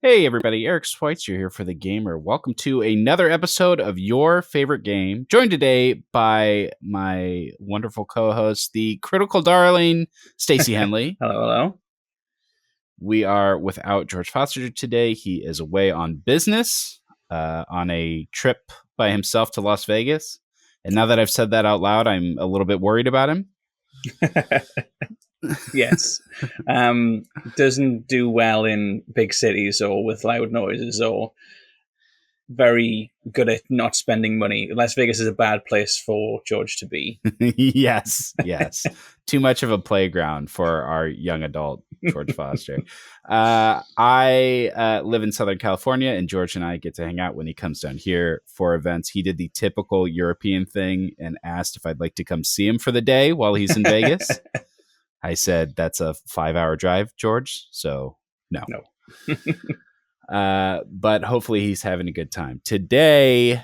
Hey everybody, Eric Schweitzer here for The Gamer. Welcome to another episode of your favorite game. Joined today by my wonderful co-host, the critical darling, Stacey Henley. Hello, hello. We are without George Foster today. He is away on business, on a trip by himself to Las Vegas. And now that I've said that out loud, I'm a little bit worried about him. Yes. Doesn't do well in big cities or with loud noises, or very good at not spending money. Las Vegas is a bad place for George to be. yes. Too much of a playground for our young adult George Foster. I live in Southern California, and George and I get to hang out when he comes down here for events. He did the typical European thing and asked if I'd like to come see him for the day while he's in Vegas. I said, that's a 5-hour drive, George. So no. But hopefully he's having a good time. Today,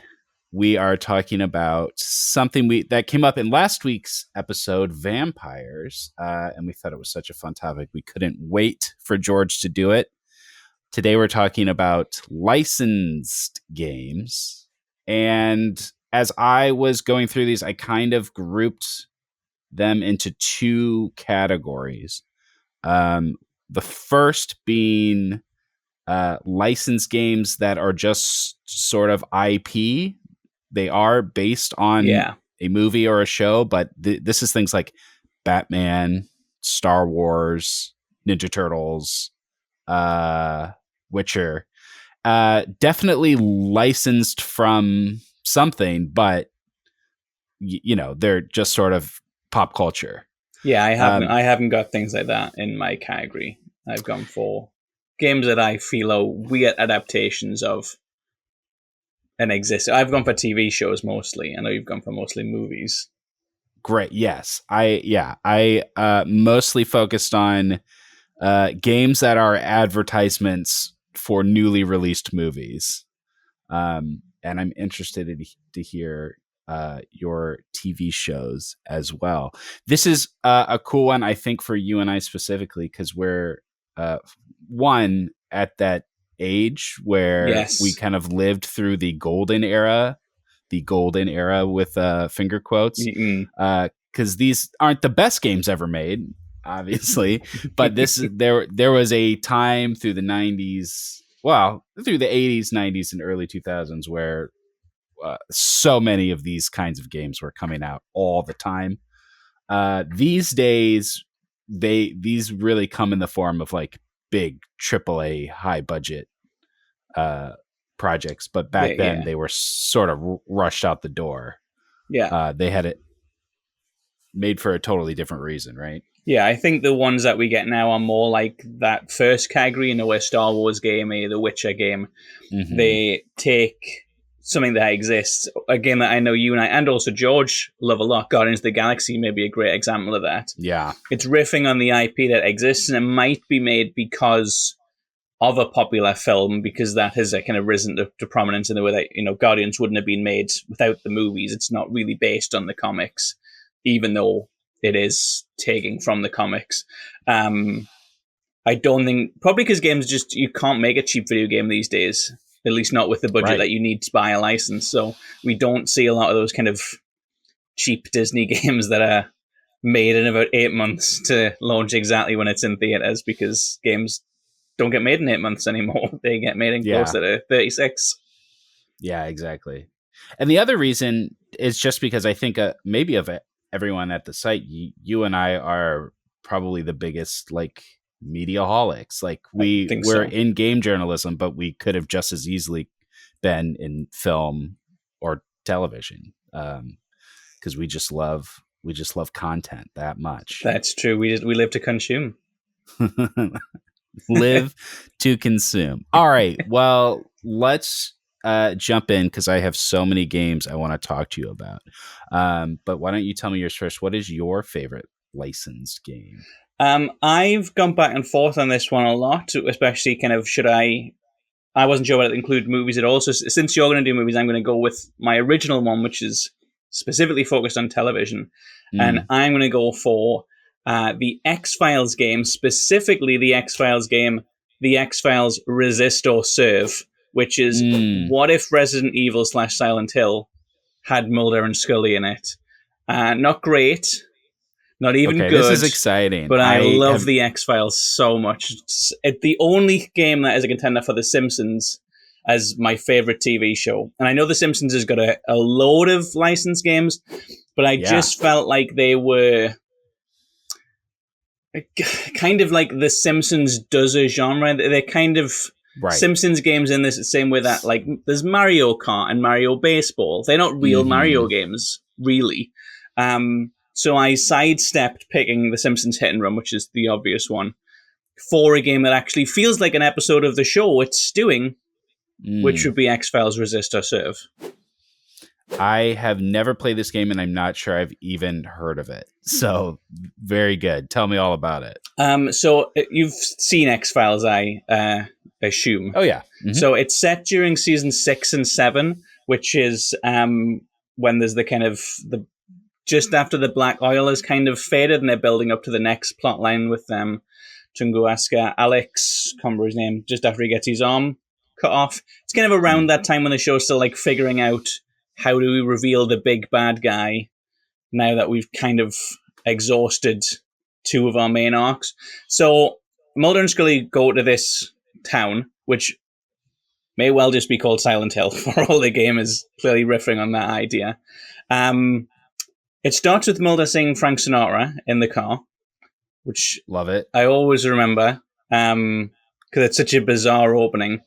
we are talking about something that came up in last week's episode, vampires. And we thought it was such a fun topic. We couldn't wait for George to do it. Today, we're talking about licensed games. And as I was going through these, I kind of grouped them into two categories. The first being licensed games that are just sort of IP. They are based on a movie or a show, but this is things like Batman, Star Wars, Ninja Turtles, Witcher. Definitely licensed from something, but they're just sort of pop culture. Yeah, I haven't got things like that in my category. I've gone for games that I feel are weird adaptations of an existing. I've gone for TV shows mostly. I know you've gone for mostly movies. Great. Yes. I mostly focused on games that are advertisements for newly released movies. And I'm interested to hear your TV shows as well. This is a cool one, I think, for you and I specifically, because we're one at that age where we kind of lived through the golden era with finger quotes, because these aren't the best games ever made, obviously, but there was a time through the 90s, through the 80s, 90s, and early 2000s where so many of these kinds of games were coming out all the time. These days, these really come in the form of like big AAA high budget projects, but back then they were sort of rushed out the door. They had it made for a totally different reason, right? Yeah, I think the ones that we get now are more like that first category, a Star Wars game, the Witcher game. Mm-hmm. They take something that exists, a game that I know you and I, and also George, love a lot. Guardians of the Galaxy may be a great example of that. Yeah. It's riffing on the IP that exists, and it might be made because of a popular film, because that has kind of risen to prominence in the way that, Guardians wouldn't have been made without the movies. It's not really based on the comics, even though it is taking from the comics. I don't think, probably because games you can't make a cheap video game these days. At least not with the budget that you need to buy a license. So we don't see a lot of those kind of cheap Disney games that are made in about 8 months to launch exactly when it's in theaters, because games don't get made in 8 months anymore. They get made in closer to 36. Yeah, exactly. And the other reason is just because I think maybe of everyone at the site, you and I are probably the biggest mediaholics. We're in game journalism, but we could have just as easily been in film or television, because we just love content that much. That's true. We live to consume. Live to consume. All right. Well, let's jump in, because I have so many games I want to talk to you about. But why don't you tell me yours first? What is your favorite licensed game? I've gone back and forth on this one a lot, especially kind of I wasn't sure whether it include movies at all. So since you're going to do movies, I'm going to go with my original one, which is specifically focused on television. And I'm going to go for the X-Files game, specifically the X-Files game the X-Files Resist or Serve, which is what if Resident Evil / Silent Hill had Mulder and Scully in it? Not great, not even Okay, this good, is exciting. but I I love have the X-Files so much. It's the only game that is a contender for The Simpsons as my favorite TV show. And I know The Simpsons has got a load of licensed games, but I just felt like they were kind of like The Simpsons does a genre. They're kind of Simpsons games in this same way that like there's Mario Kart and Mario Baseball. They're not real Mario games, really. So I sidestepped picking The Simpsons Hit and Run, which is the obvious one, for a game that actually feels like an episode of the show it's doing, which would be X-Files Resist or Serve. I have never played this game, and I'm not sure I've even heard of it. So, very good. Tell me all about it. So you've seen X-Files, I assume. Oh, yeah. Mm-hmm. So it's set during season 6 and 7, which is when there's the kind of just after the black oil is kind of faded, and they're building up to the next plot line with Tunguska, Alex, can't remember his name, just after he gets his arm cut off. It's kind of around that time when the show's still like figuring out how do we reveal the big bad guy now that we've kind of exhausted 2 of our main arcs. So Mulder and Scully go to this town, which may well just be called Silent Hill, for all the game is clearly riffing on that idea. It starts with Mulder singing Frank Sinatra in the car, which love it. I always remember because it's such a bizarre opening.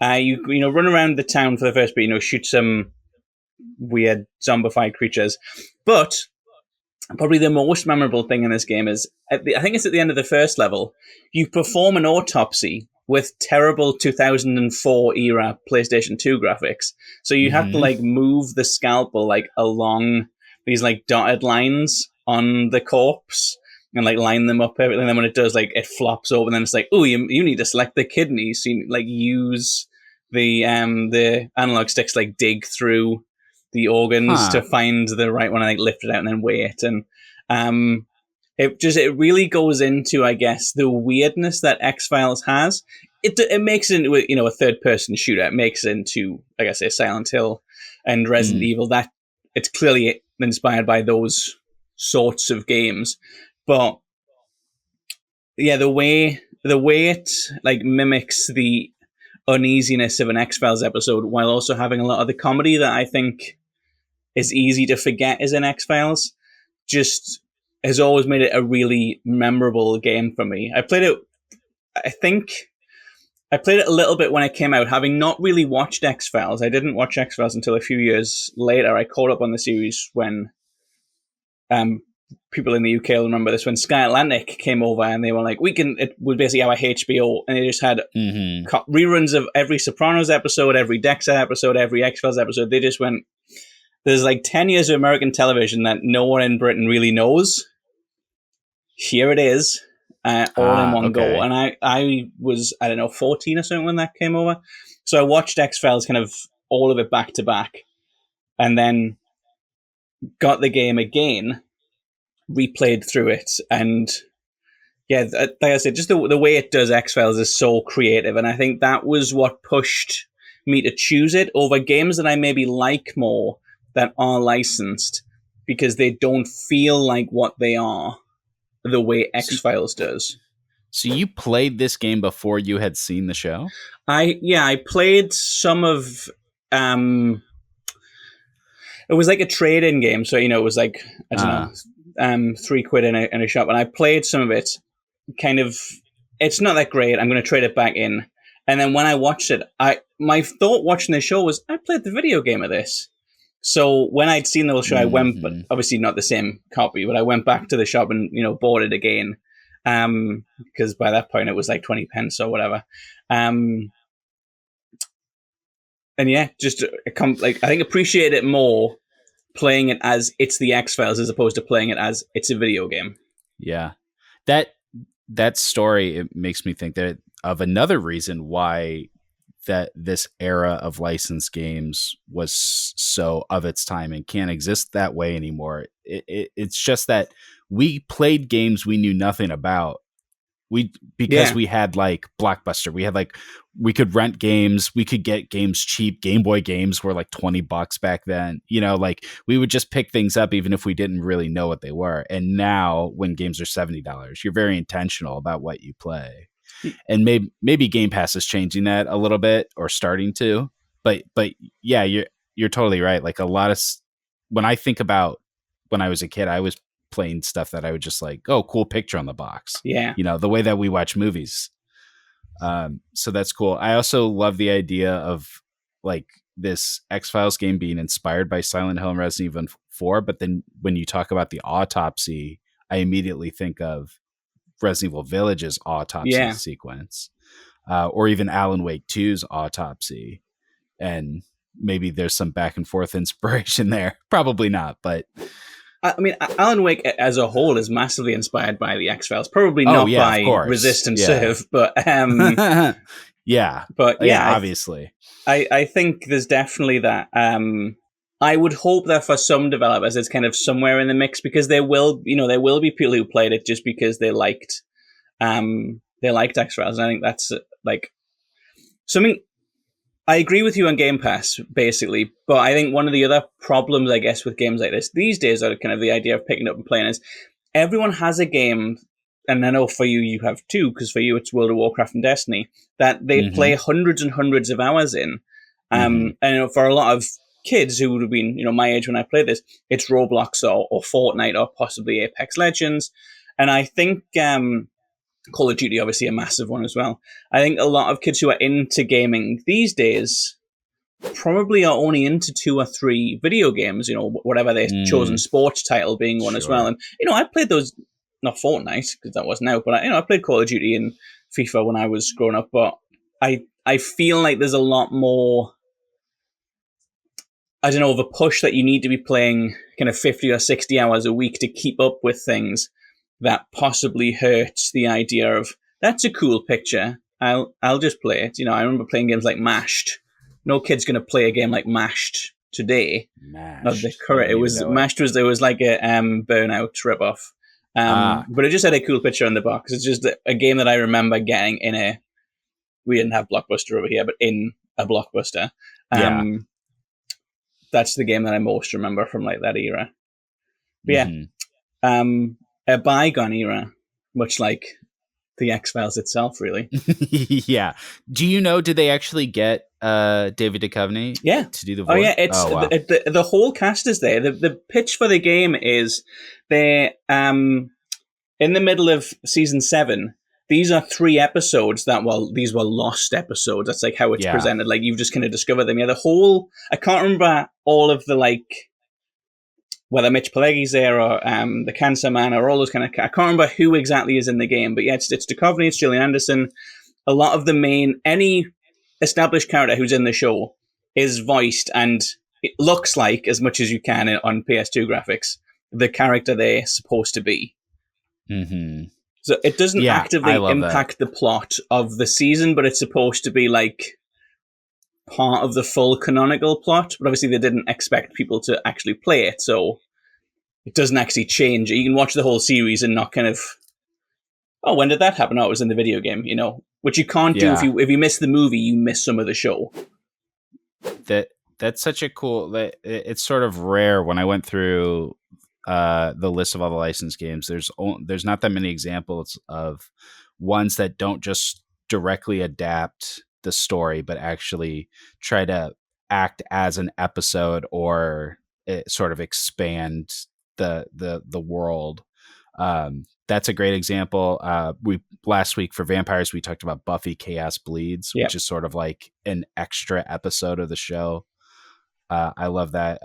You run around the town for the first bit, shoot some weird zombified creatures, but probably the most memorable thing in this game is I think it's at the end of the first level. You perform an autopsy with terrible 2004 era PlayStation 2 graphics, so you have to like move the scalpel like along these like dotted lines on the corpse and like line them up, and then when it does, like it flops over, and then it's like, oh, you need to select the kidneys, so you like use the analog sticks, like dig through the organs to find the right one, and like lift it out and then weigh it. And it really goes into, I guess, the weirdness that X-Files has. It makes it into a third person shooter. It makes it into, like I say, Silent Hill and Resident Evil. That it's clearly inspired by those sorts of games. But yeah, the way it like mimics the uneasiness of an X-Files episode while also having a lot of the comedy that I think is easy to forget is in X-Files, just has always made it a really memorable game for me. I played it a little bit when it came out, having not really watched X-Files. I didn't watch X-Files until a few years later. I caught up on the series when people in the UK will remember this, when Sky Atlantic came over and they were like, it was basically our HBO, and they just had reruns of every Sopranos episode, every Dexter episode, every X-Files episode. They just went, there's like 10 years of American television that no one in Britain really knows. Here it is, all in one go. And I was, 14 or something when that came over. So I watched X-Files kind of all of it back to back, and then got the game again, replayed through it, and yeah, like I said, just the way it does X-Files is so creative, and I think that was what pushed me to choose it over games that I maybe like more that are licensed, because they don't feel like what they are the way X-Files does. So you played this game before you had seen the show? I played some of it was like a trade-in game, so it was like, I don't know, £3 in a shop, and I played some of it. Kind of, it's not that great. I'm going to trade it back in, and then when I watched it, my thought watching the show was, I played the video game of this. So when I'd seen the little show, I went, but obviously not the same copy, but I went back to the shop and bought it again, because by that point it was like 20 pence or whatever. And yeah, just I think appreciate it more playing it as it's the X-Files as opposed to playing it as it's a video game. Yeah. That story, it makes me think that of another reason why that this era of licensed games was so of its time and can't exist that way anymore. It's just that we played games we knew nothing about, Because Yeah. we had like Blockbuster. We had like, we could rent games, we could get games cheap. Game Boy games were like $20 back then. Like we would just pick things up even if we didn't really know what they were. And now when games are $70, you're very intentional about what you play. And maybe Game Pass is changing that a little bit, or starting to. But yeah, you're totally right. Like a lot of when I think about when I was a kid, I was playing stuff that I would just like, oh, cool picture on the box. Yeah. The way that we watch movies. So that's cool. I also love the idea of like this X-Files game being inspired by Silent Hill and Resident Evil 4. But then when you talk about the autopsy, I immediately think of Resident Evil Village's autopsy Yeah. sequence, or even Alan Wake 2's autopsy. And maybe there's some back and forth inspiration there. Probably not, but I mean, Alan Wake as a whole is massively inspired by the X-Files. Probably oh not yeah, of by course, Resist and yeah. Serve, but yeah, but yeah, obviously. I think there's definitely that. I would hope that for some developers, it's kind of somewhere in the mix, because there will be people who played it just because they liked X-Files, and I think that's like something. I agree with you on Game Pass, basically, but I think one of the other problems, I guess, with games like this these days, are kind of the idea of picking up and playing, is everyone has a game, and I know for you have two, because for you it's World of Warcraft and Destiny, that they play hundreds and hundreds of hours in. And for a lot of kids who would have been, my age when I played this, it's Roblox or Fortnite or possibly Apex Legends. And I think Call of Duty, obviously a massive one as well. I think a lot of kids who are into gaming these days probably are only into 2 or 3 video games, whatever their chosen sports title being one as well. And, I played those, not Fortnite, because that wasn't out, but I played Call of Duty and FIFA when I was growing up, but I feel like there's a lot more, I don't know, of a push that you need to be playing kind of 50 or 60 hours a week to keep up with things, that possibly hurts the idea of, that's a cool picture, I'll just play it. I remember playing games like Mashed. No kid's going to play a game like Mashed today. Mashed. Not the current. It was Mashed. There was like a Burnout ripoff, but it just had a cool picture on the box. It's just a game that I remember getting in a. We didn't have Blockbuster over here, but in a Blockbuster. That's the game that I most remember from like that era. But a bygone era, much like the X-Files itself, really. Yeah. Do you know, did they actually get David Duchovny to do the voice? Oh, yeah. It's the whole cast is there. The pitch for the game is they're in the middle of season 7. These are 3 episodes these were lost episodes. That's like how it's presented. Like, you've just kind of discovered them. Yeah, the whole, I can't remember all of the, like, whether Mitch Pileggi's there or the Cancer Man or all those kind of... I can't remember who exactly is in the game, but yeah, it's Duchovny, it's Gillian Anderson. A lot of the any established character who's in the show is voiced, and it looks like, as much as you can on PS2 graphics, the character they're supposed to be. So it doesn't actively impact the plot of the season, but it's supposed to be like part of the full canonical plot, but obviously they didn't expect people to actually play it, so it doesn't actually change. You can watch the whole series and not kind of, oh, when did that happen? Oh, it was in the video game, which you can't do if you miss the movie, you miss some of the show. That's such a cool. It's sort of rare. When I went through the list of all the licensed games, there's not that many examples of ones that don't just directly adapt the story, but actually try to act as an episode or sort of expand the world. That's a great example. Last week for vampires, we talked about Buffy Chaos Bleeds, which is sort of like an extra episode of the show. I love that.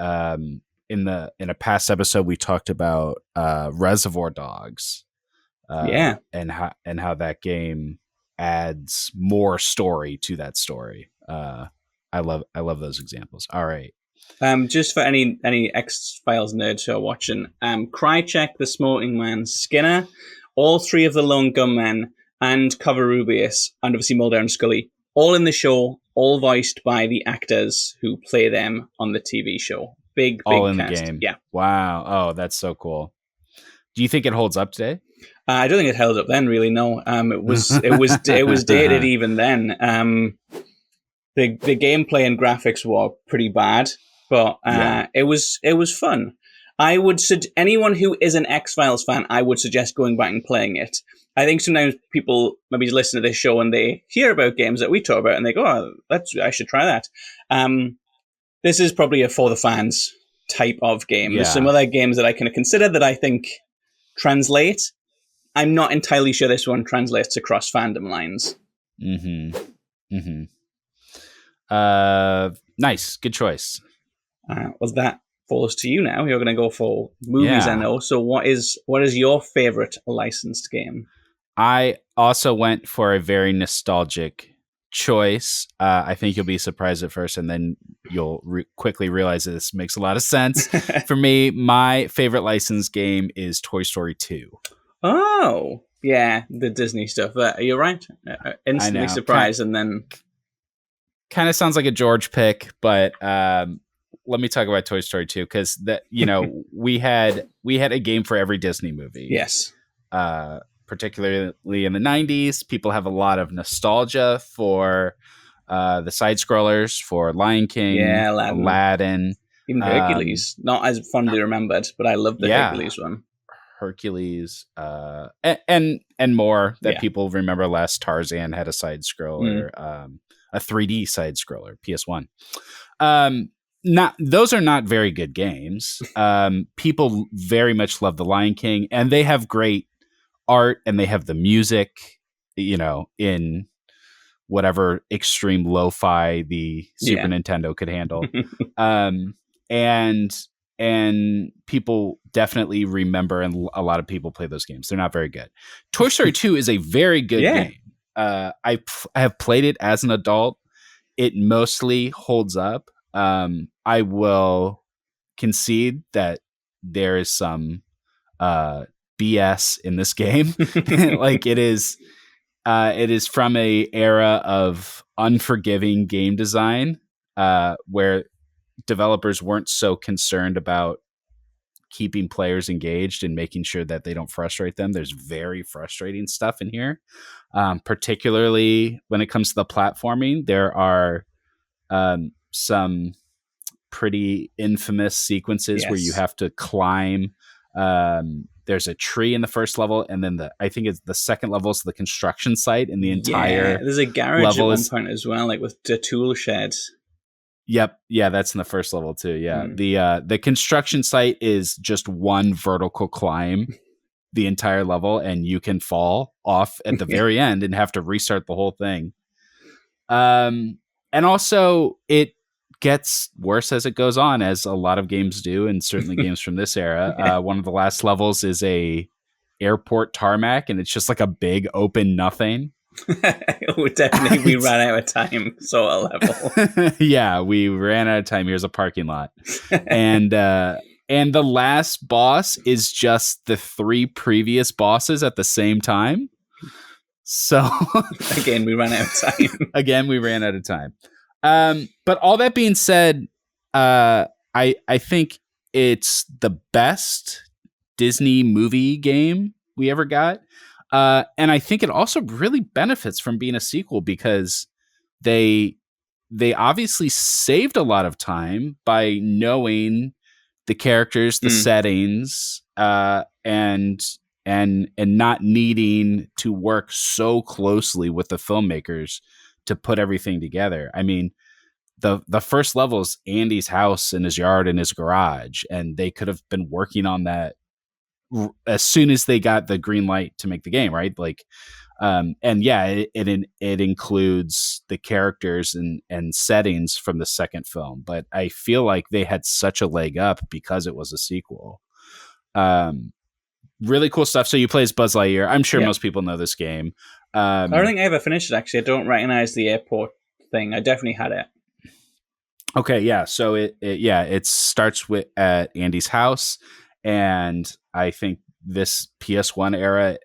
In a past episode, we talked about Reservoir Dogs, and how that game adds more story to that story. I love those examples. All right. Just for any X-Files nerds who are watching, Krychek, the Smoking Man, Skinner, all 3 of the Lone Gunmen, and Covarrubias, and obviously Mulder and Scully, all in the show, all voiced by the actors who play them on the TV show. Big all in cast. The game. Yeah. Wow. Oh, that's so cool. Do you think it holds up today? I don't think it held up then, really. No, it was dated even then. The gameplay and graphics were pretty bad, but Yeah. it was fun. I would anyone who is an X-Files fan, I would suggest going back and playing it. I think sometimes people maybe listen to this show and they hear about games that we talk about and they go, "Oh, I should try that." This is probably a for the fans type of game. There's some Yeah. other games that I kind of consider that I think translate. I'm not entirely sure this one translates across fandom lines. Mm-hmm. Mm-hmm. Nice. Good choice. Was that falls to you now? You're going to go for movies, I Yeah. know. So what is your favorite licensed game? I also went for a very nostalgic choice. I think you'll be surprised at first, and then you'll quickly realize that this makes a lot of sense. For me, my favorite licensed game is Toy Story 2. Oh, yeah, the Disney stuff. You're right. I Instantly know. surprised, and then Kind of sounds like a George pick, but let me talk about Toy Story 2 because that we had a game for every Disney movie. yes, Particularly in the 90s, people have a lot of nostalgia for the side scrollers, for Lion King, yeah, Aladdin, even Hercules. Not as fondly remembered, but I love the yeah, Hercules one. Hercules, and more that Yeah. people remember less. Tarzan had a side scroller, a 3D side scroller, PS1. Not those are not very good games. People very much love the Lion King, and they have great art, and they have the music, in whatever extreme lo-fi the Super Nintendo could handle. And people definitely remember, and a lot of people play those games. They're not very good. Toy Story 2 is a very good game. I have played it as an adult. It mostly holds up. I will concede that there is some BS in this game. Like it is from a era of unforgiving game design, where developers weren't so concerned about keeping players engaged and making sure that they don't frustrate them. There's very frustrating stuff in here, particularly when it comes to the platforming. There are some pretty infamous sequences where you have to climb. There's a tree in the first level, and then I think it's the second level is the construction site, and the entire there's a garage level at one point as well, like with the tool sheds. Yep, yeah, that's in the first level too. Yeah, the construction site is just one vertical climb, the entire level, and you can fall off at the very end and have to restart the whole thing. And also it gets worse as it goes on, as a lot of games do, and certainly games from this era. One of the last levels is a airport tarmac, and it's just like a big open nothing. Definitely, we ran out of time. So a level. Yeah, we ran out of time. Here's a parking lot, and the last boss is just the 3 previous bosses at the same time. So again, we ran out of time. But all that being said, I think it's the best Disney movie game we ever got. And I think it also really benefits from being a sequel, because they obviously saved a lot of time by knowing the characters, the settings, and not needing to work so closely with the filmmakers to put everything together. I mean, the first level is Andy's house in his yard in his garage, and they could have been working on that as soon as they got the green light to make the game, right? Like, and yeah, it includes the characters and settings from the second film, but I feel like they had such a leg up because it was a sequel. Really cool stuff. So you play as Buzz Lightyear. I'm sure most people know this game. I don't think I ever finished it, actually. I don't recognize the airport thing. I definitely had it. Okay, yeah. So it starts at Andy's house, and I think this PS1 era,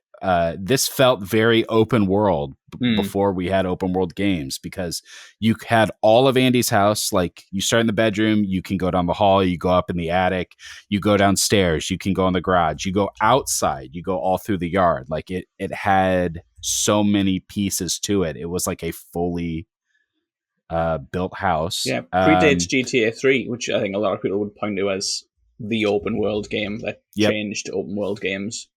this felt very open world, Mm. before we had open world games, because you had all of Andy's house. Like, you start in the bedroom, you can go down the hall, you go up in the attic, you go downstairs, you can go in the garage, you go outside, you go all through the yard. Like, it had so many pieces to it. It was like a fully built house. Yeah, predates GTA 3, which I think a lot of people would point to as the open world game that changed open world games.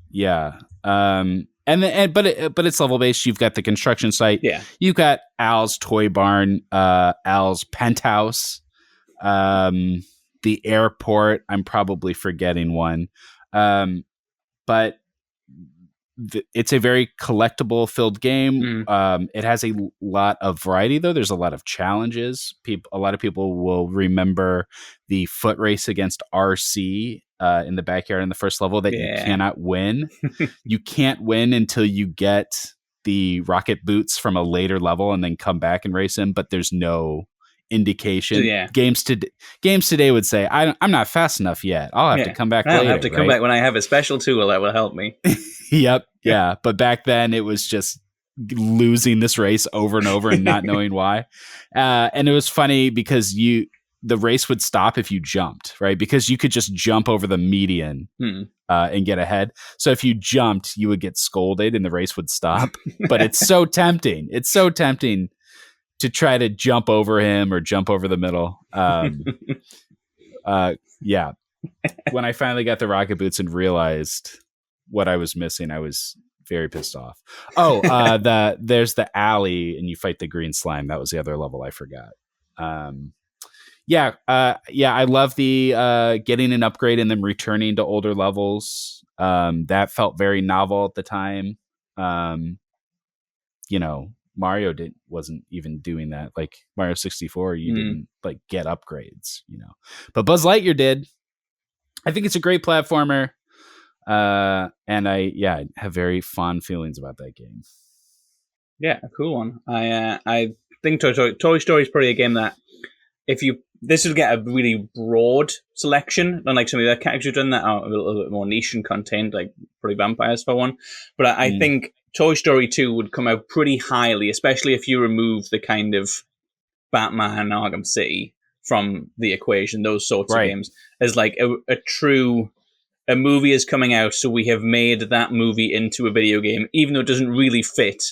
Yeah. But it's level based. You've got the construction site. Yeah. You've got Al's toy barn, Al's penthouse, the airport. I'm probably forgetting one. But it's a very collectible filled game. It has a lot of variety, though. There's a lot of challenges. A lot of people will remember the foot race against RC in the backyard in the first level that you cannot win. You can't win until you get the rocket boots from a later level and then come back and race him. But there's no indication. Games today would say, I'm not fast enough yet. I'll have to come back later. I'll have to come back when I have a special tool that will help me. Yep. Yeah. But back then it was just losing this race over and over and not knowing why. And it was funny because the race would stop if you jumped, right? Because you could just jump over the median and get ahead. So if you jumped, you would get scolded and the race would stop. But it's so tempting. It's so tempting to try to jump over him or jump over the middle. Yeah. When I finally got the rocket boots and realized what I was missing, I was very pissed off. Oh, there's the alley and you fight the green slime. That was the other level I forgot. I love the getting an upgrade and then returning to older levels. That felt very novel at the time. Mario wasn't even doing that. Like Mario 64, you didn't like get upgrades, but Buzz Lightyear did. I think it's a great platformer. And I have very fond feelings about that game. Yeah, a cool one. I think Toy Story is probably a game that this would get a really broad selection, unlike some of the other categories done that are a little bit more niche and contained, like probably Vampires for one. But I think Toy Story 2 would come out pretty highly, especially if you remove the kind of Batman Arkham City from the equation, those sorts of games, as like a movie is coming out, so we have made that movie into a video game, even though it doesn't really fit.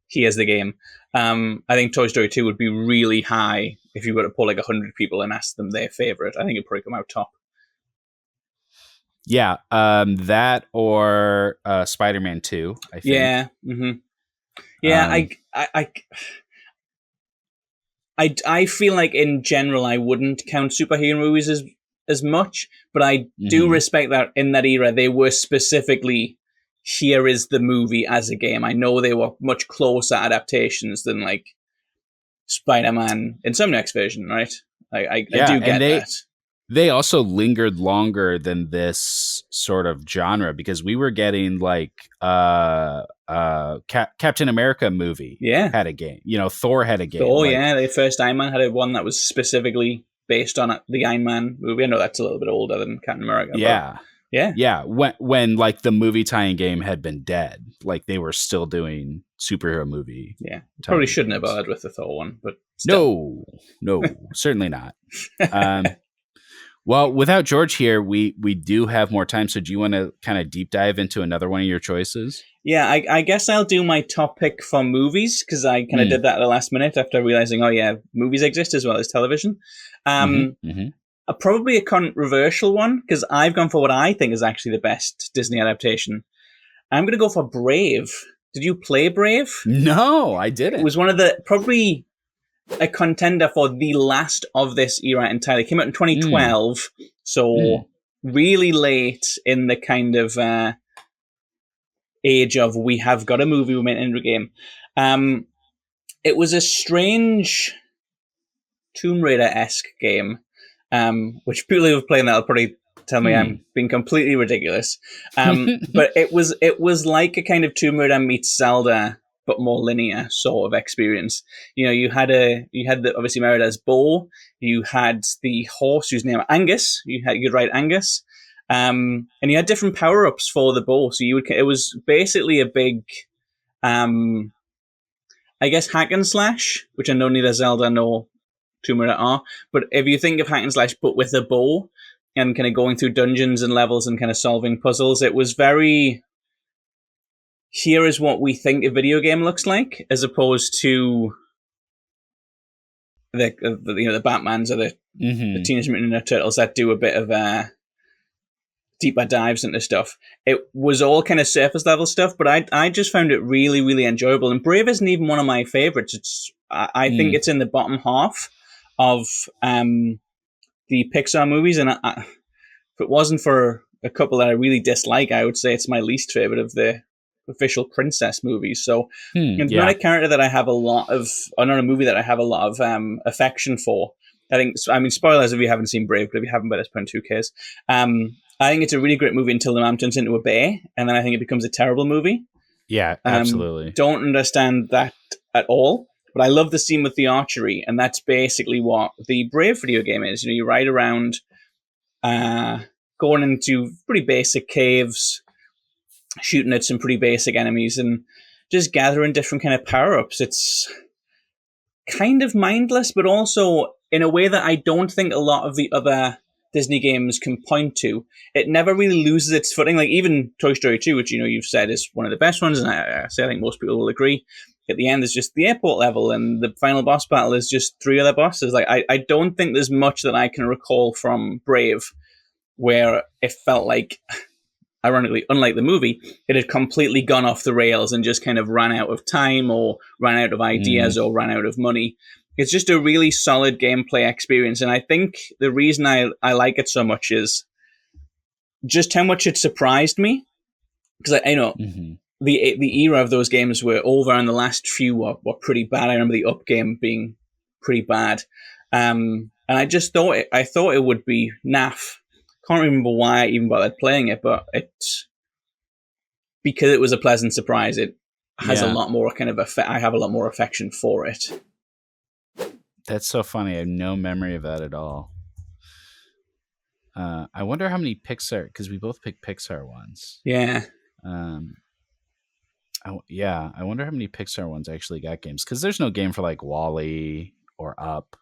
Here's the game. I think Toy Story 2 would be really high if you were to pull like 100 people and ask them their favorite. I think it'd probably come out top. Yeah, that or Spider-Man 2, I think. Yeah. Mm-hmm. Yeah, I feel like in general I wouldn't count superhero movies as much, but I do respect that in that era they were specifically, here is the movie as a game. I know they were much closer adaptations than like Spider-Man Insomniac's version, right? I do get that. They also lingered longer than this sort of genre because we were getting like Captain America movie had a game. Thor had a game. The first Iron Man had one that was specifically based on the Iron Man movie. I know that's a little bit older than Captain America. Yeah. When like the movie tie-in game had been dead, like they were still doing superhero movie. Yeah, probably shouldn't have bothered with the Thor one, but still. No, certainly not. Well, without George here, we do have more time. So do you want to kind of deep dive into another one of your choices? Yeah, I guess I'll do my top pick for movies because I kind of did that at the last minute after realizing, movies exist as well as television. Probably a controversial one because I've gone for what I think is actually the best Disney adaptation. I'm going to go for Brave. Did you play Brave? No, I didn't. It was one of the probably a contender for the last of this era entirely. It came out in 2012, so really late in the kind of age of we have got a movie, we made into a game. It was a strange Tomb Raider-esque game, which people who have played that will probably tell me I'm being completely ridiculous. But it was like a kind of Tomb Raider meets Zelda, but more linear sort of experience. You had the obviously Merida's bow. You had the horse whose name Angus. You could ride Angus, and you had different power ups for the bow. So it was basically a big I guess hack and slash, which I know neither Zelda nor Tomb Raider are. But if you think of hack and slash, but with a bow and kind of going through dungeons and levels and kind of solving puzzles, it was very. Here is what we think a video game looks like, as opposed to the Batmans or the Teenage Mutant Ninja Turtles that do a bit of deeper dives into stuff. It was all kind of surface level stuff, but I just found it really, really enjoyable. And Brave isn't even one of my favorites. I think it's in the bottom half of the Pixar movies, and if it wasn't for a couple that I really dislike, I would say it's my least favorite of the official princess movies. So it's not a character that I have a lot of, or not a movie that I have a lot of affection for. I mean, spoilers if you haven't seen Brave, but if you haven't by this point, who cares? I think it's a really great movie until the man turns into a bear, and then I think it becomes a terrible movie. Yeah, absolutely. Don't understand that at all. But I love the scene with the archery, and that's basically what the Brave video game is. You ride around, going into pretty basic caves, shooting at some pretty basic enemies, and just gathering different kind of power-ups. It's kind of mindless, but also in a way that I don't think a lot of the other Disney games can point to. It never really loses its footing. Like even Toy Story 2, which you've said is one of the best ones, and I think most people will agree. At the end, is just the airport level, and the final boss battle is just 3 other bosses. Like I don't think there's much that I can recall from Brave where it felt like, ironically, unlike the movie, it had completely gone off the rails and just kind of ran out of time or ran out of ideas or ran out of money. It's just a really solid gameplay experience. And I think the reason I like it so much is just how much it surprised me. Because I know the era of those games were over, and the last few were pretty bad. I remember the Up game being pretty bad. And I just thought it would be naff. Can't remember why I even bothered playing it, but because it was a pleasant surprise, it has a lot more kind of I have a lot more affection for it. That's so funny. I have no memory of that at all. I wonder how many Pixar, because we both picked Pixar ones. Yeah. I wonder how many Pixar ones actually got games, because there's no game for like WALL-E or Up.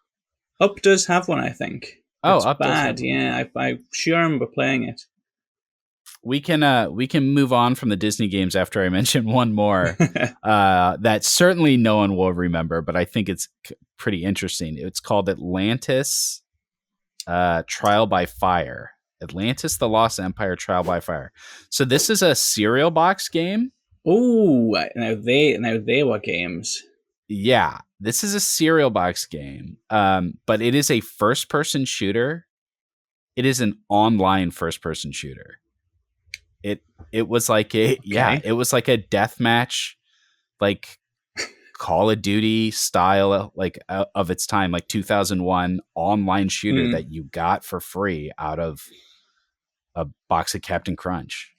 Up does have one, I think. Oh, it's Up bad. Does yeah, I sure remember playing it. We can move on from the Disney games after I mention one more that certainly no one will remember, but I think it's pretty interesting. It's called Atlantis Trial by Fire. Atlantis: The Lost Empire Trial by Fire. So this is a cereal box game. Oh, now they were games. Yeah, this is a cereal box game, but it is a first-person shooter. It is an online first-person shooter. It was like it was like a deathmatch, like Call of Duty style, like of its time, like 2001 online shooter that you got for free out of a box of Captain Crunch.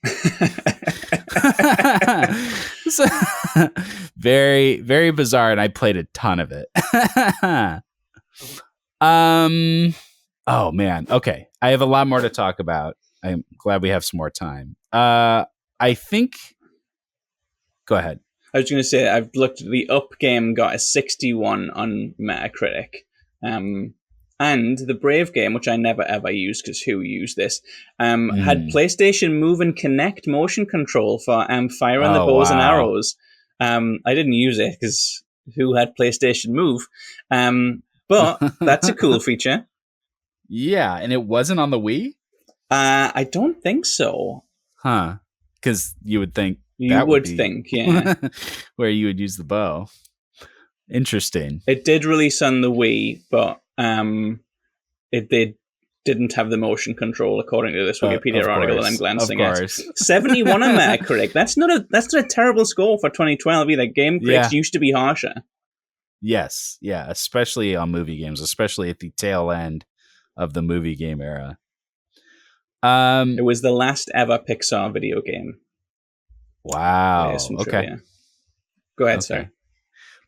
So, very, very bizarre, and I played a ton of it. Oh man. Okay. I have a lot more to talk about. I'm glad we have some more time. I think. Go ahead. I was going to say, I've looked. The Up game got a 61 on Metacritic, and the Brave game, which I never ever used because who used this, had PlayStation Move and Connect motion control for firing the bows and arrows. I didn't use it because who had PlayStation Move? But that's a cool feature. Yeah, and it wasn't on the Wii? I don't think so. Huh. Because you would think yeah, where you would use the bow. Interesting. It did release on the Wii, but it didn't have the motion control according to this Wikipedia article that I'm glancing at. 71 on Metacritic. That's not a terrible score for 2012 either. Game critics used to be harsher. Yes, yeah, especially on movie games, especially at the tail end of the movie game era. It was the last ever Pixar video game. Wow. Okay. Trivia. Go ahead, sir.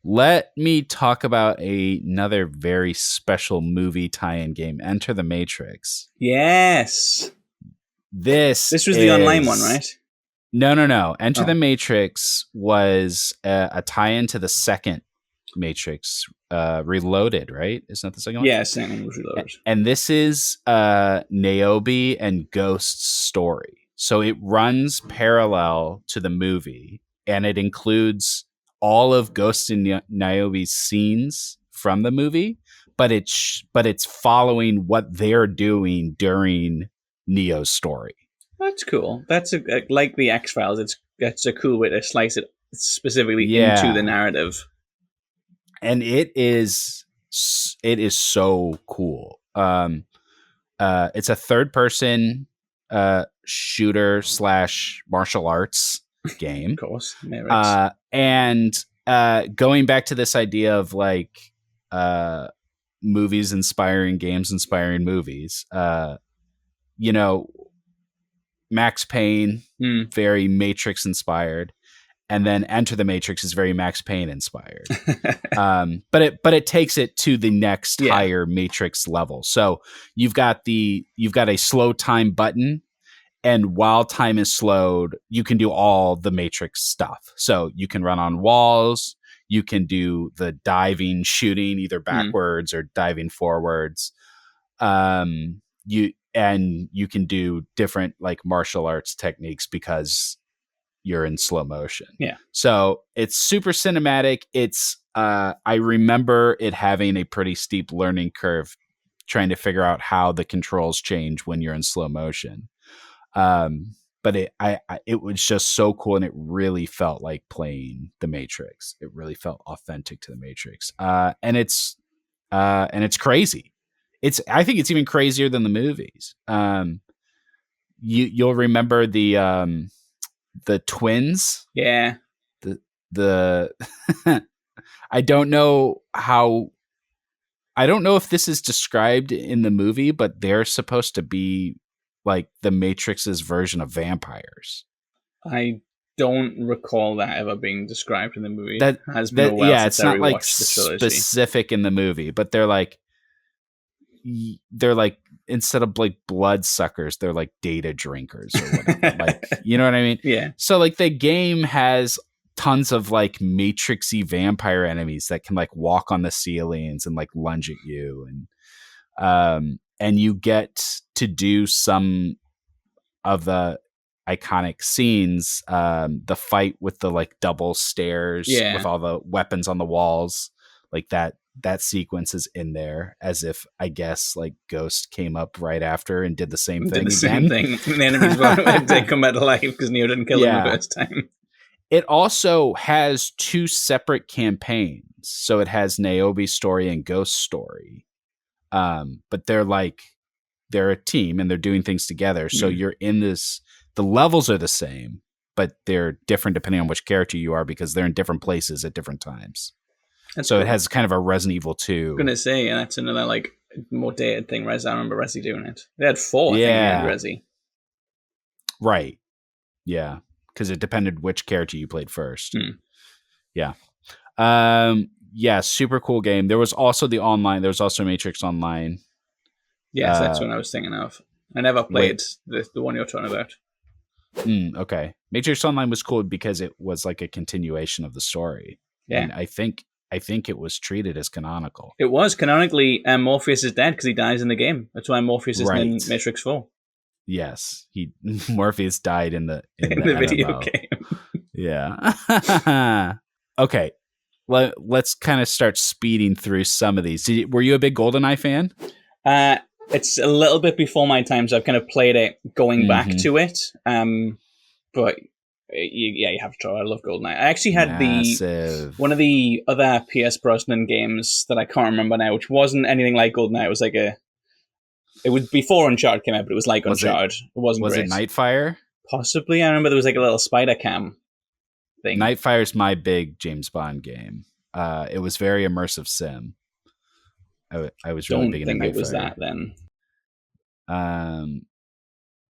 Let me talk about another very special movie tie-in game, Enter the Matrix. Yes. This was the online one, right? No. Enter the Oh, Matrix was a tie-in to the second Matrix, Reloaded, right? Isn't that the second one? yeah, same one was Reloaded. And this is Niobe and Ghost's story. So it runs parallel to the movie, and it includes all of Ghost and Niobe's scenes from the movie, but it's following what they're doing during Neo's story. That's cool. That's like the X Files. That's a cool way to slice it specifically into the Yeah, narrative. and it is so cool. It's a third person shooter / martial arts game. Of course, merits. And going back to this idea of like movies inspiring games, inspiring movies, you know, Max Payne, very Matrix inspired. And then Enter the Matrix is very Max Payne inspired. But it takes it to the next higher Matrix level. So you've got a slow time button, and while time is slowed, you can do all the Matrix stuff. So you can run on walls, you can do the diving, shooting either backwards or diving forwards. You can do different like martial arts techniques because you're in slow motion. Yeah. So it's super cinematic. It's I remember it having a pretty steep learning curve trying to figure out how the controls change when you're in slow motion. But it was just so cool, and it really felt like playing the Matrix. It really felt authentic to the Matrix. And it's crazy. I think it's even crazier than the movies. You'll remember the twins. Yeah. The I don't know if this is described in the movie, but they're supposed to be like the Matrix's version of vampires. I don't recall that ever being described in the movie. That has been a while since it's not like the specific in the movie, but they're like instead of like blood suckers, they're like data drinkers or whatever. Like, you know what I mean? Yeah. So like the game has tons of like matrixy vampire enemies that can like walk on the ceilings and like lunge at you, and you get to do some of the iconic scenes, the fight with the like double stairs with all the weapons on the walls, like that sequence is in there, as if I guess like Ghost came up right after and did the same thing. Did the same thing. The enemies they come back to life because Neo didn't kill them the first time. It also has two separate campaigns, so it has Niobe's story and Ghost's story. But they're a team and they're doing things together. So you're in this. The levels are the same, but they're different depending on which character you are because they're in different places at different times. That's so cool. It has kind of a Resident Evil 2. I'm going to say, and that's another like more dated thing. I remember Resi doing it. They had 4, I think, in Resi. Right. Yeah. Because it depended which character you played first. Yeah. Yeah, super cool game. There was also the online. There was also Matrix Online. Yes, that's what I was thinking of. I never played the one you're talking about. Okay. Matrix Online was cool because it was like a continuation of the story. Yeah. And I think it was treated as canonical. It was. Canonically, Morpheus is dead because he dies in the game. That's why Morpheus is in Matrix 4. Yes. Morpheus died in the video game. Yeah. Okay. Let's kind of start speeding through some of these. Were you a big GoldenEye fan? It's a little bit before my time, so I've kind of played it going back to it. But you have to try. I love GoldenEye. I actually had one of the other Pierce Brosnan games that I can't remember now, which wasn't anything like GoldenEye. It was like it was before Uncharted came out, but it was like Uncharted. It wasn't great. Was it Nightfire? Possibly. I remember there was like a little spider cam thing. Nightfire's my big James Bond game. It was very immersive sim. I was really big into Nightfire. Don't think it was that then.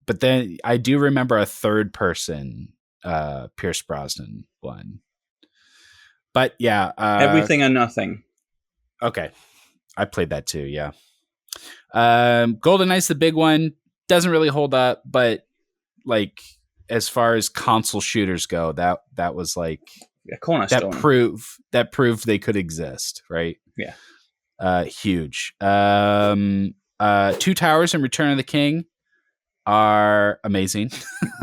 But then I do remember a third person Pierce Brosnan one. But yeah, Everything or Nothing. Okay, I played that too. Yeah, GoldenEye's the big one. Doesn't really hold up, but like as far as console shooters go, that was like A cornerstone. that proved they could exist, right? Yeah. Huge. Two Towers and Return of the King are amazing.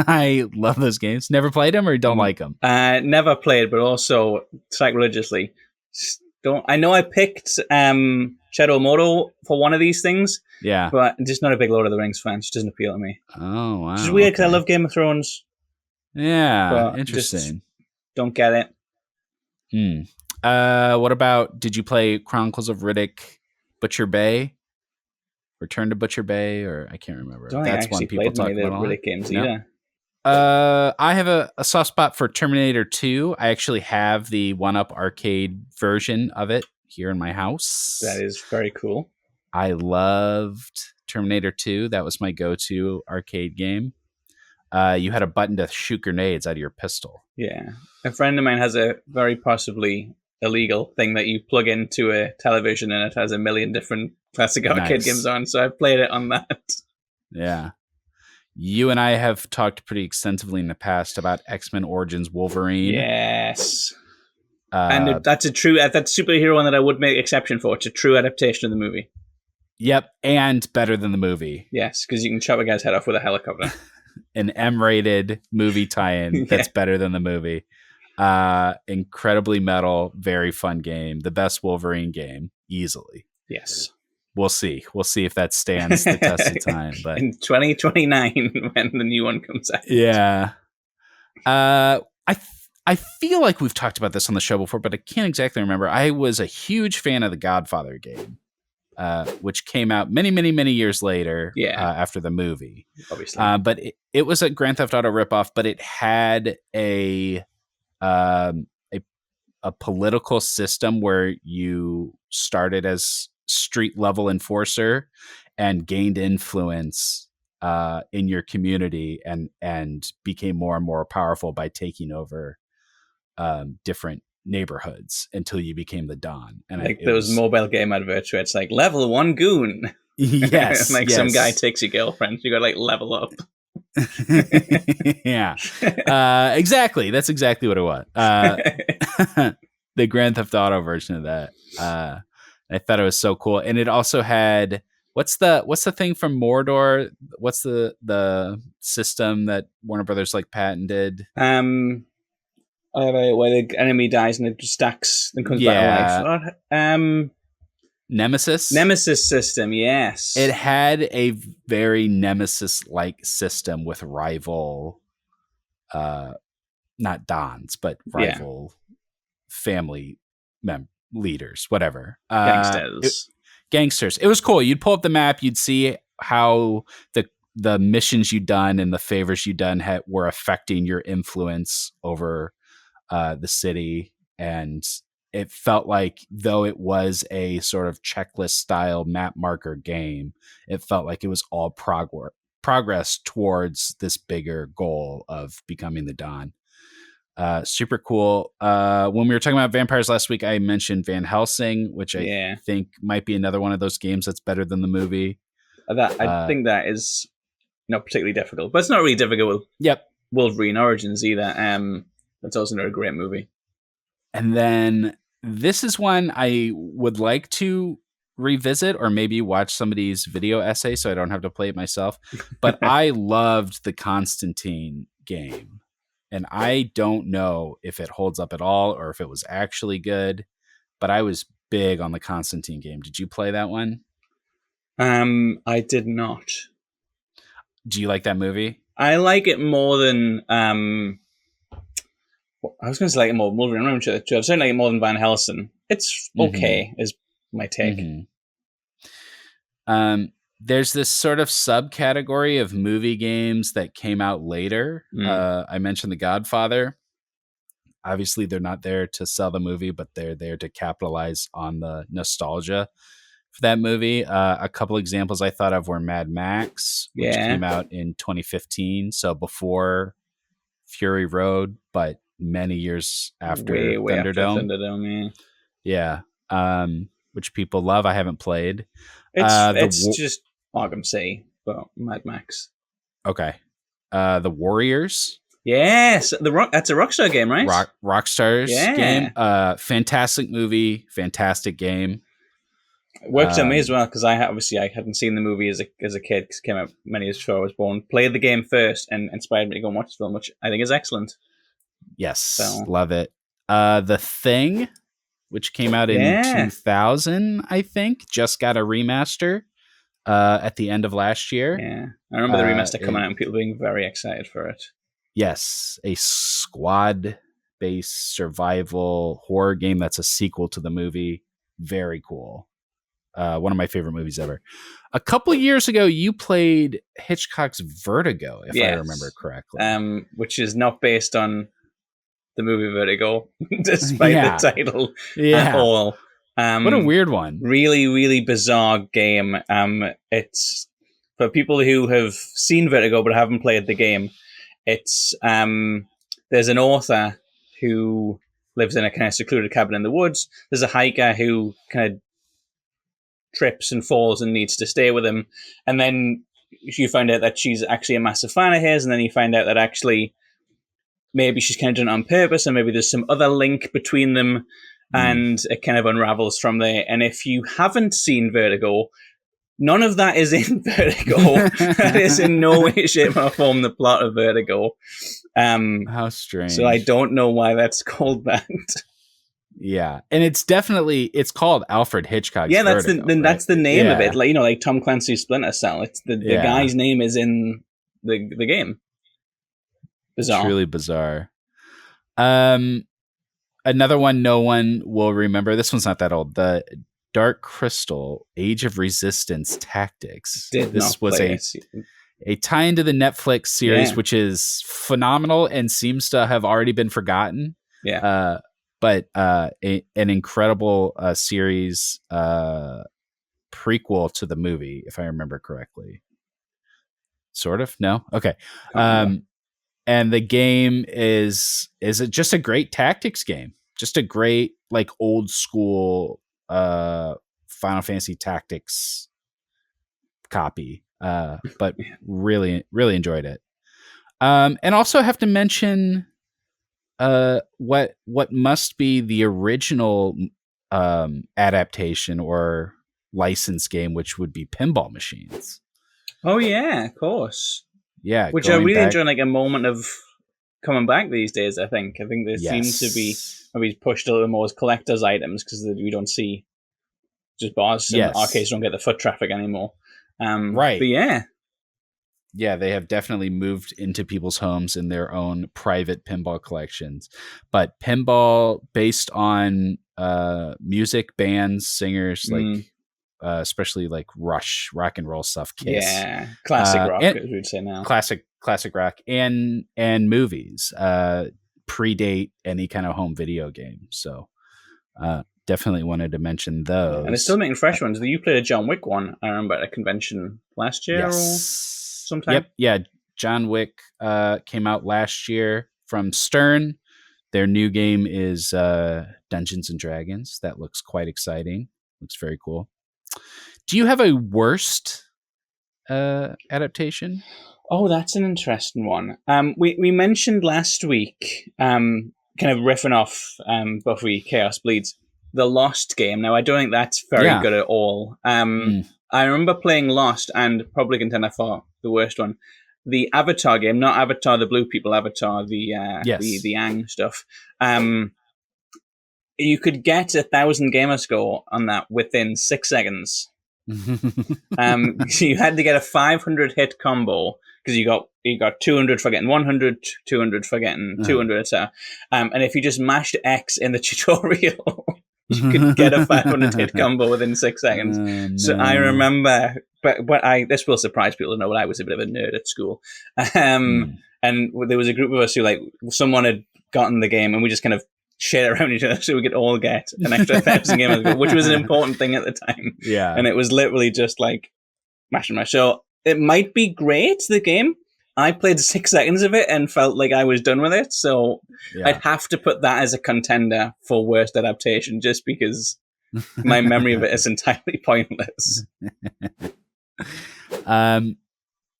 I love those games. Never played them or don't like them? Never played, but also sacrilegiously. Don't. I know I picked Shadow Moto for one of these things. Yeah. But I'm just not a big Lord of the Rings fan. It just doesn't appeal to me. Oh, wow. Which is weird because I love Game of Thrones. Yeah, interesting. Don't get it. What about, did you play Chronicles of Riddick, Butcher Bay? Return to Butcher Bay? Or I can't remember. That's one people talk about a lot. Riddick games either. I have a soft spot for Terminator 2. I actually have the 1UP arcade version of it here in my house. That is very cool. I loved Terminator 2. That was my go-to arcade game. You had a button to shoot grenades out of your pistol. Yeah. A friend of mine has a very possibly illegal thing that you plug into a television and it has a million different classic arcade games on. So I played it on that. Yeah. You and I have talked pretty extensively in the past about X-Men Origins Wolverine. Yes. And that's a superhero one that I would make exception for. It's a true adaptation of the movie. Yep, and better than the movie. Yes, because you can chop a guy's head off with a helicopter. An M-rated movie tie-in that's better than the movie. Incredibly metal, very fun game. The best Wolverine game, easily. Yes. We'll see. We'll see if that stands the test of time. But in 2029, when the new one comes out. Yeah. I feel like we've talked about this on the show before, but I can't exactly remember. I was a huge fan of the Godfather game. Which came out many, many, many years later after the movie. Obviously. But it was a Grand Theft Auto ripoff, but it had a political system where you started as street level enforcer and gained influence in your community and became more and more powerful by taking over different neighborhoods until you became the Don. And like those mobile game adverts where it's like level 1 goon. Yes. Like some guy takes your girlfriend. You got to like level up. Yeah. Exactly. That's exactly what it was. The Grand Theft Auto version of that. I thought it was so cool. And it also had what's the thing from Mordor? What's the system that Warner Brothers like patented? Where the enemy dies and it just stacks and comes back to life. Nemesis? Nemesis system, yes. It had a very Nemesis-like system with rival, not Dons, but rival family leaders, whatever. Gangsters. It was cool. You'd pull up the map, you'd see how the missions you'd done and the favors you'd done were affecting your influence over the city, and it felt like, though it was a sort of checklist style map marker game, it felt like it was all progress towards this bigger goal of becoming the Don. Super cool. When we were talking about vampires last week, I mentioned Van Helsing, which I think might be another one of those games that's better than the movie. I think that is not particularly difficult, but it's not really difficult with Wolverine Origins either. That's also not a great movie. And then this is one I would like to revisit or maybe watch somebody's video essay so I don't have to play it myself. But I loved the Constantine game. And I don't know if it holds up at all or if it was actually good. But I was big on the Constantine game. Did you play that one? I did not. Do you like that movie? I like it more than... I was going to say like it more than Wolverine. I'm not sure. I've certainly like it more than Van Helsing. It's okay, is my take. There's this sort of subcategory of movie games that came out later. I mentioned The Godfather. Obviously, they're not there to sell the movie, but they're there to capitalize on the nostalgia for that movie. A couple examples I thought of were Mad Max, which came out in 2015, so before Fury Road, but many years after Thunderdome. Yeah. Which people love. I haven't played. It's just Arkham City, but Mad Max. Okay. The Warriors. Yes, that's a Rockstar game, right? Rockstar's game. Fantastic movie, fantastic game. It worked on me as well because I hadn't seen the movie as a kid because it came out many years before I was born. Played the game first and inspired me to go and watch the film, which I think is excellent. Yes, love it. The Thing, which came out in 2000, I think, just got a remaster at the end of last year. Yeah, I remember the remaster coming out and people being very excited for it. Yes, a squad-based survival horror game that's a sequel to the movie. Very cool. One of my favorite movies ever. A couple years ago, you played Hitchcock's Vertigo, if I remember correctly. Which is not based on the movie Vertigo, despite the title at all. What a weird one. Really, really bizarre game. It's for people who have seen Vertigo but haven't played the game. It's there's an author who lives in a kind of secluded cabin in the woods. There's a hiker who kind of trips and falls and needs to stay with him. And then you find out that she's actually a massive fan of his. And then you find out that actually maybe she's kind of done it on purpose, and maybe there's some other link between them. And it kind of unravels from there. And if you haven't seen Vertigo, none of that is in Vertigo. That is in no way, shape, or form the plot of Vertigo. How strange. So I don't know why that's called that. Yeah, and it's called Alfred Hitchcock's Vertigo, right? That's the name of it. Like Tom Clancy's Splinter Cell. It's the guy's name is in the game. Bizarre. Truly bizarre. Another one no one will remember. This one's not that old. The Dark Crystal: Age of Resistance Tactics. This was a tie into the Netflix series, which is phenomenal and seems to have already been forgotten. Yeah. But an incredible series prequel to the movie, if I remember correctly. Sort of? No? Okay. And the game is just a great tactics game. Just a great, like, old school Final Fantasy Tactics copy. But really, really enjoyed it. And also have to mention what must be the original adaptation or license game, which would be Pinball Machines. Oh yeah, of course. Yeah, which I really enjoy, like a moment of coming back these days. I think they seem to be maybe pushed a little more as collector's items because we don't see just bars and arcades don't get the foot traffic anymore. Right. But yeah, they have definitely moved into people's homes in their own private pinball collections. But pinball based on music, bands, singers, like especially like Rush, rock and roll stuff, Kiss. Yeah, classic rock, as we'd say now. Classic rock and movies predate any kind of home video game. So definitely wanted to mention those. And they're still making fresh ones. You played a John Wick one, I remember, at a convention last year or sometime. Yep, yeah. John Wick came out last year from Stern. Their new game is Dungeons and Dragons. That looks quite exciting. Looks very cool. Do you have a worst adaptation? Oh, that's an interesting one. We mentioned last week, kind of riffing off Buffy Chaos Bleeds, the Lost game. Now, I don't think that's very good at all. I remember playing Lost and probably contender for the worst one. The Avatar game, not Avatar, the Blue People Avatar, the Aang stuff. You could get 1,000 gamer score on that within 6 seconds. You had to get a 500 hit combo because you got 200 for getting 100, 200 for getting 200, etc. And if you just mashed X in the tutorial, you could get a 500 hit combo within 6 seconds. No. So I remember, but this will surprise people to know that I was a bit of a nerd at school. And there was a group of us who, like, someone had gotten the game and we just kind of share around each other so we could all get an extra 1,000 gamers, which was an important thing at the time. Yeah. And it was literally just like mash and mash. So it might be great, the game. I played 6 seconds of it and felt like I was done with it. So I'd have to put that as a contender for worst adaptation just because my memory of it is entirely pointless.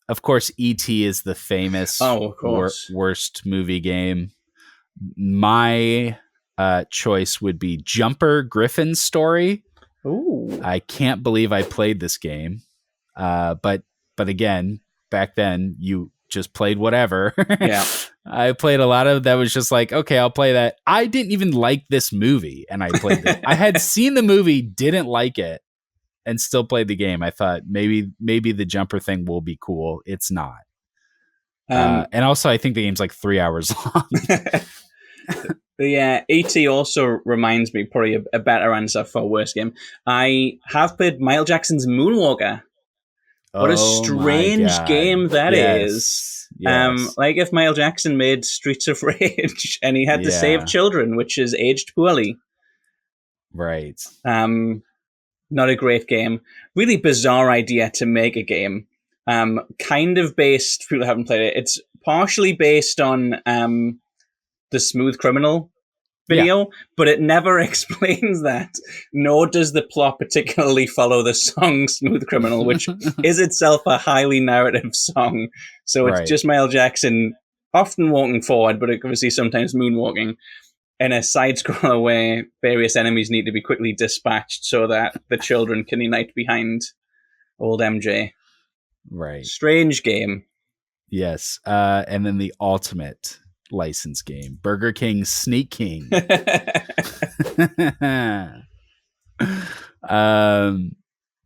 of course, E.T. is the famous Oh, of course. worst movie game. My choice would be Jumper Griffin's Story. Ooh. I can't believe I played this game. But again, back then you just played whatever. Yeah. I played a lot of that was just like, okay, I'll play that. I didn't even like this movie, and I played it. I had seen the movie, didn't like it, and still played the game. I thought maybe the jumper thing will be cool. It's not. And also, I think the game's like 3 hours long. The E.T. also reminds me, probably a better answer for worst game. I have played Michael Jackson's Moonwalker. What a strange game that is. Yes. Like if Michael Jackson made Streets of Rage and he had to save children, which is aged poorly. Right. Not a great game. Really bizarre idea to make a game. Kind of based, people who haven't played it, it's partially based on the Smooth Criminal video, but it never explains that, nor does the plot particularly follow the song Smooth Criminal, which is itself a highly narrative song. So it's just Michael Jackson often walking forward, but obviously sometimes moonwalking in a side-scroller where various enemies need to be quickly dispatched so that the children can unite behind old MJ. Right. Strange game. Yes. And then the ultimate license game, Burger King Sneak King.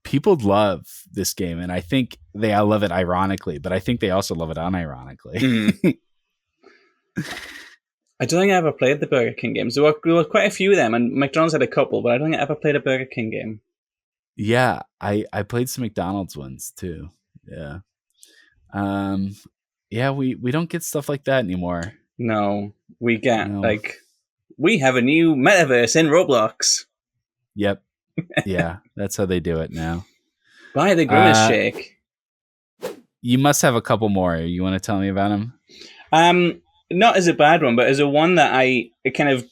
People love this game, and I think they all love it ironically, but I think they also love it unironically. I don't think I ever played the Burger King games. There were quite a few of them, and McDonald's had a couple, but I don't think I ever played a Burger King game. Yeah, I played some McDonald's ones too. Yeah. Yeah, we don't get stuff like that anymore. No, we get we have a new metaverse in Roblox. Yep. Yeah, that's how they do it now. Buy the Grimace Shake. You must have a couple more. You want to tell me about them? Not as a bad one, but as a one that I kind of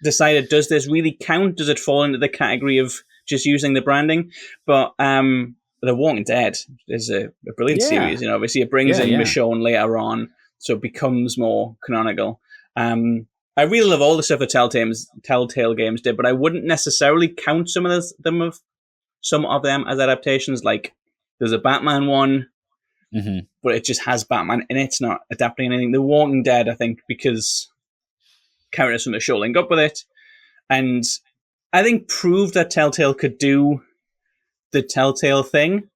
decided, does this really count? Does it fall into the category of just using the branding? But The Walking Dead is a brilliant series. Obviously it brings in Michonne later on, so it becomes more canonical. I really love all the stuff that Telltale Games did, but I wouldn't necessarily count some of them as adaptations. Like there's a Batman one, but it just has Batman in it. It's not adapting anything. The Walking Dead, I think, because characters from the show link up with it, and I think proved that Telltale could do the Telltale thing.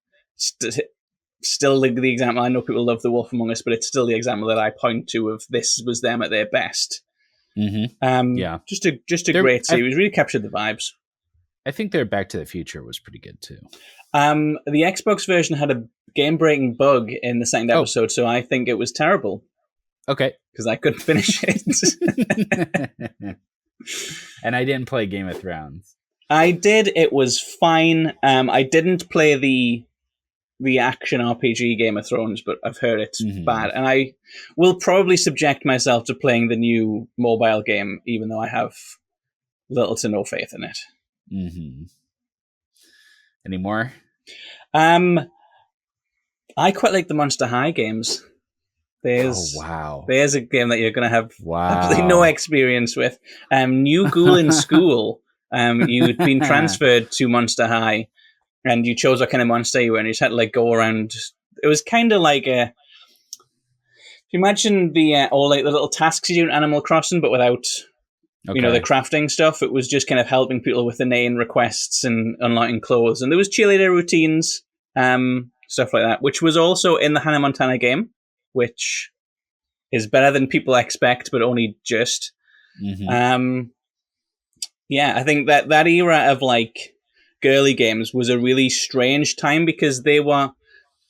Still the example, I know people love The Wolf Among Us, but it's still the example that I point to of this was them at their best. Just a great series. Really captured the vibes. I think their Back to the Future was pretty good too. The Xbox version had a game-breaking bug in the second episode, so I think it was terrible. Okay. Because I couldn't finish it. And I didn't play Game of Thrones. I did. It was fine. I didn't play the action RPG Game of Thrones, but I've heard it's bad. And I will probably subject myself to playing the new mobile game, even though I have little to no faith in it. Any more? I quite like the Monster High games. There's a game that you're going to have absolutely no experience with. New Ghoul in School. You'd been transferred to Monster High, and you chose what kind of monster you were, and you just had to go around. It was kind of like if you imagine the all the little tasks you do in Animal Crossing, but without the crafting stuff. It was just kind of helping people with inane requests and unlocking clothes, and there was cheerleader routines, stuff like that, which was also in the Hannah Montana game, which is better than people expect, but only just. I think that era of girly games was a really strange time because they were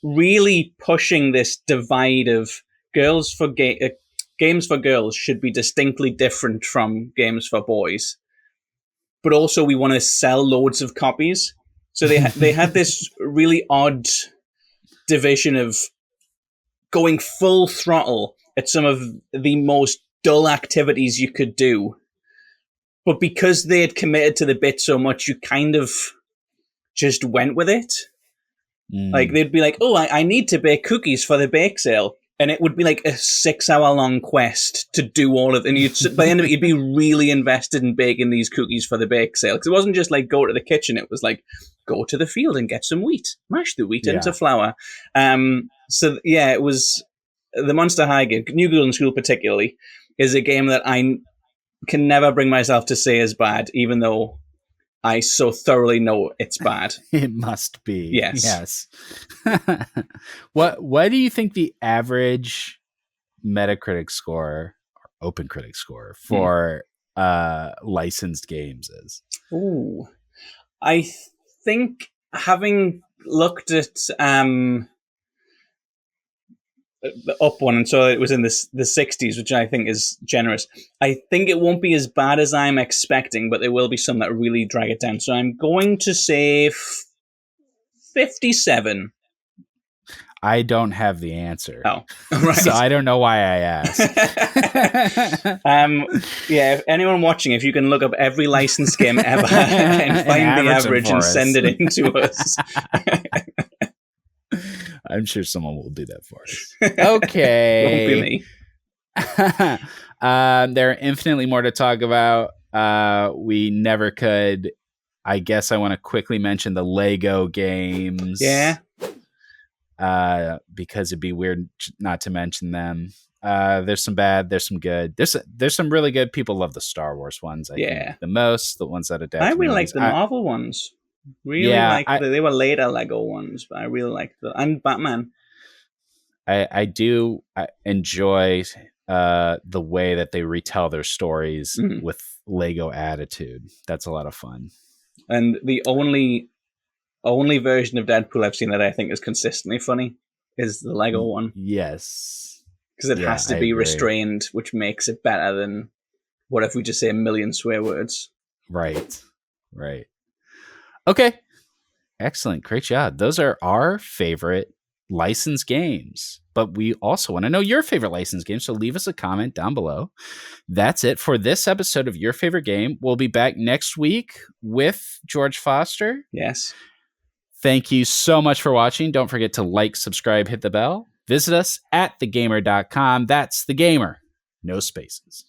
really pushing this divide of games for girls should be distinctly different from games for boys, but also we want to sell loads of copies. So they had this really odd division of going full throttle at some of the most dull activities you could do. But because they had committed to the bit so much, you kind of just went with it. Like they'd be like, "Oh, I need to bake cookies for the bake sale," and it would be like a 6 hour long quest to do all of. And you'd by the end of it, you'd be really invested in baking these cookies for the bake sale, because it wasn't just like go to the kitchen; it was like go to the field and get some wheat, mash the wheat into flour. So yeah, it was the Monster High game. New Girl in School, particularly, is a game that I can never bring myself to say is bad, even though I so thoroughly know it's bad. It must be. Yes. What do you think the average Metacritic score or OpenCritic score for licensed games is? Ooh. I think, having looked at the up one, and so it was in the 60s, which I think is generous. I think it won't be as bad as I'm expecting, but there will be some that really drag it down. So I'm going to say 57. I don't have the answer. Oh, right. So I don't know why I asked. Yeah, if anyone watching, if you can look up every licensed game ever and find the average and send it in to us. I'm sure someone will do that for us. Okay. Won't be me. There are infinitely more to talk about. We never could. I guess I want to quickly mention the Lego games. Yeah. Because it'd be weird not to mention them. There's some bad, there's some good. There's some really good. People love the Star Wars ones, I think, the most. The ones that adapt. I really like the Marvel ones. They were later Lego ones, but I really liked them. And Batman. I do enjoy the way that they retell their stories with Lego attitude. That's a lot of fun. And the only version of Deadpool I've seen that I think is consistently funny is the Lego one. Yes. Because it has to be restrained, which makes it better than what if we just say a million swear words. Right. Okay. Excellent. Great job. Those are our favorite licensed games. But we also want to know your favorite licensed game, so leave us a comment down below. That's it for this episode of Your Favorite Game. We'll be back next week with George Foster. Yes. Thank you so much for watching. Don't forget to like, subscribe, hit the bell. Visit us at thegamer.com. That's The Gamer. No spaces.